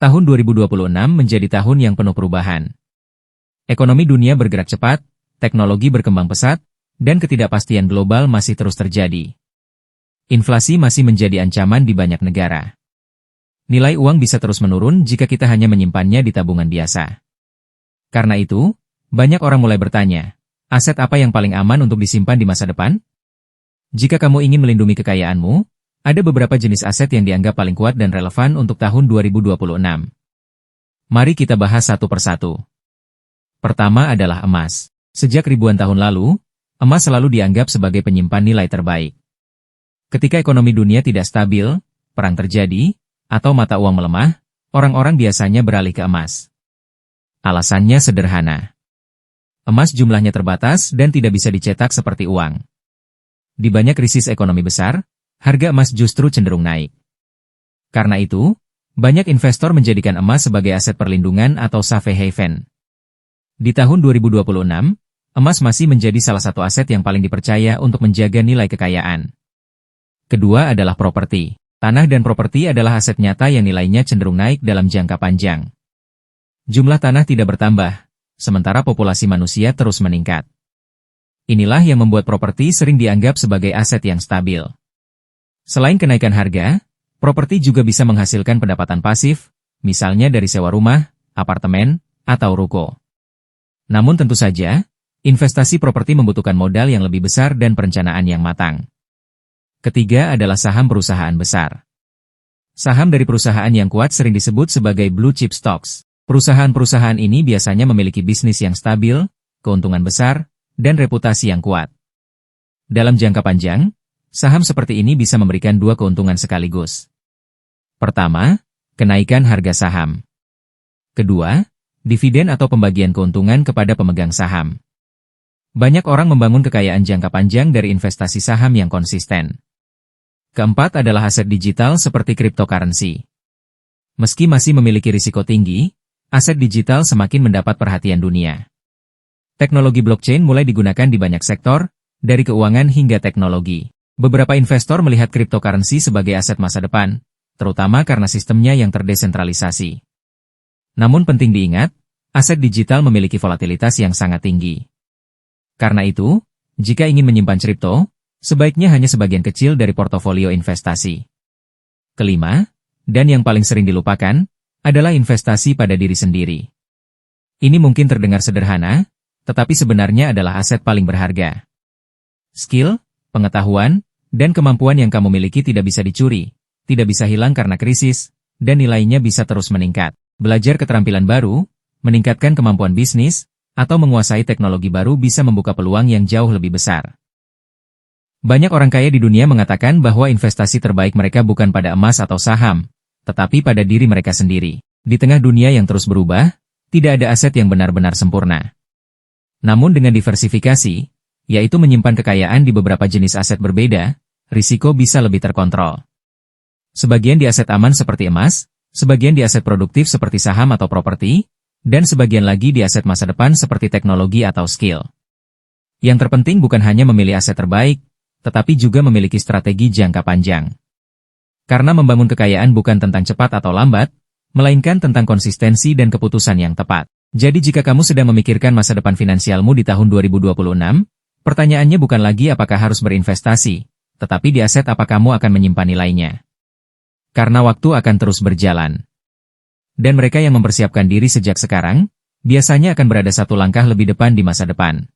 Tahun 2026 menjadi tahun yang penuh perubahan. Ekonomi dunia bergerak cepat, teknologi berkembang pesat, dan ketidakpastian global masih terus terjadi. Inflasi masih menjadi ancaman di banyak negara. Nilai uang bisa terus menurun jika kita hanya menyimpannya di tabungan biasa. Karena itu, banyak orang mulai bertanya, aset apa yang paling aman untuk disimpan di masa depan? Jika kamu ingin melindungi kekayaanmu, ada beberapa jenis aset yang dianggap paling kuat dan relevan untuk tahun 2026. Mari kita bahas satu persatu. Pertama adalah emas. Sejak ribuan tahun lalu, emas selalu dianggap sebagai penyimpan nilai terbaik. Ketika ekonomi dunia tidak stabil, perang terjadi, atau mata uang melemah, orang-orang biasanya beralih ke emas. Alasannya sederhana. Emas jumlahnya terbatas dan tidak bisa dicetak seperti uang. Di banyak krisis ekonomi besar, harga emas justru cenderung naik. Karena itu, banyak investor menjadikan emas sebagai aset perlindungan atau safe haven. Di tahun 2026, emas masih menjadi salah satu aset yang paling dipercaya untuk menjaga nilai kekayaan. Kedua adalah properti. Tanah dan properti adalah aset nyata yang nilainya cenderung naik dalam jangka panjang. Jumlah tanah tidak bertambah, sementara populasi manusia terus meningkat. Inilah yang membuat properti sering dianggap sebagai aset yang stabil. Selain kenaikan harga, properti juga bisa menghasilkan pendapatan pasif, misalnya dari sewa rumah, apartemen, atau ruko. Namun tentu saja, investasi properti membutuhkan modal yang lebih besar dan perencanaan yang matang. Ketiga adalah saham perusahaan besar. Saham dari perusahaan yang kuat sering disebut sebagai blue chip stocks. Perusahaan-perusahaan ini biasanya memiliki bisnis yang stabil, keuntungan besar, dan reputasi yang kuat. Dalam jangka panjang, saham seperti ini bisa memberikan dua keuntungan sekaligus. Pertama, kenaikan harga saham. Kedua, dividen atau pembagian keuntungan kepada pemegang saham. Banyak orang membangun kekayaan jangka panjang dari investasi saham yang konsisten. Keempat adalah aset digital seperti cryptocurrency. Meski masih memiliki risiko tinggi, aset digital semakin mendapat perhatian dunia. Teknologi blockchain mulai digunakan di banyak sektor, dari keuangan hingga teknologi. Beberapa investor melihat cryptocurrency sebagai aset masa depan, terutama karena sistemnya yang terdesentralisasi. Namun penting diingat, aset digital memiliki volatilitas yang sangat tinggi. Karena itu, jika ingin menyimpan kripto, sebaiknya hanya sebagian kecil dari portofolio investasi. Kelima, dan yang paling sering dilupakan, adalah investasi pada diri sendiri. Ini mungkin terdengar sederhana, tetapi sebenarnya adalah aset paling berharga. Skill, pengetahuan, dan kemampuan yang kamu miliki tidak bisa dicuri, tidak bisa hilang karena krisis, dan nilainya bisa terus meningkat. Belajar keterampilan baru, meningkatkan kemampuan bisnis, atau menguasai teknologi baru bisa membuka peluang yang jauh lebih besar. Banyak orang kaya di dunia mengatakan bahwa investasi terbaik mereka bukan pada emas atau saham, tetapi pada diri mereka sendiri. Di tengah dunia yang terus berubah, tidak ada aset yang benar-benar sempurna. Namun dengan diversifikasi, yaitu menyimpan kekayaan di beberapa jenis aset berbeda, risiko bisa lebih terkontrol. Sebagian di aset aman seperti emas, sebagian di aset produktif seperti saham atau properti, dan sebagian lagi di aset masa depan seperti teknologi atau skill. Yang terpenting bukan hanya memilih aset terbaik, tetapi juga memiliki strategi jangka panjang. Karena membangun kekayaan bukan tentang cepat atau lambat, melainkan tentang konsistensi dan keputusan yang tepat. Jadi jika kamu sedang memikirkan masa depan finansialmu di tahun 2026, pertanyaannya bukan lagi apakah harus berinvestasi, tetapi di aset apa kamu akan menyimpan nilainya. Karena waktu akan terus berjalan. Dan mereka yang mempersiapkan diri sejak sekarang, biasanya akan berada satu langkah lebih depan di masa depan.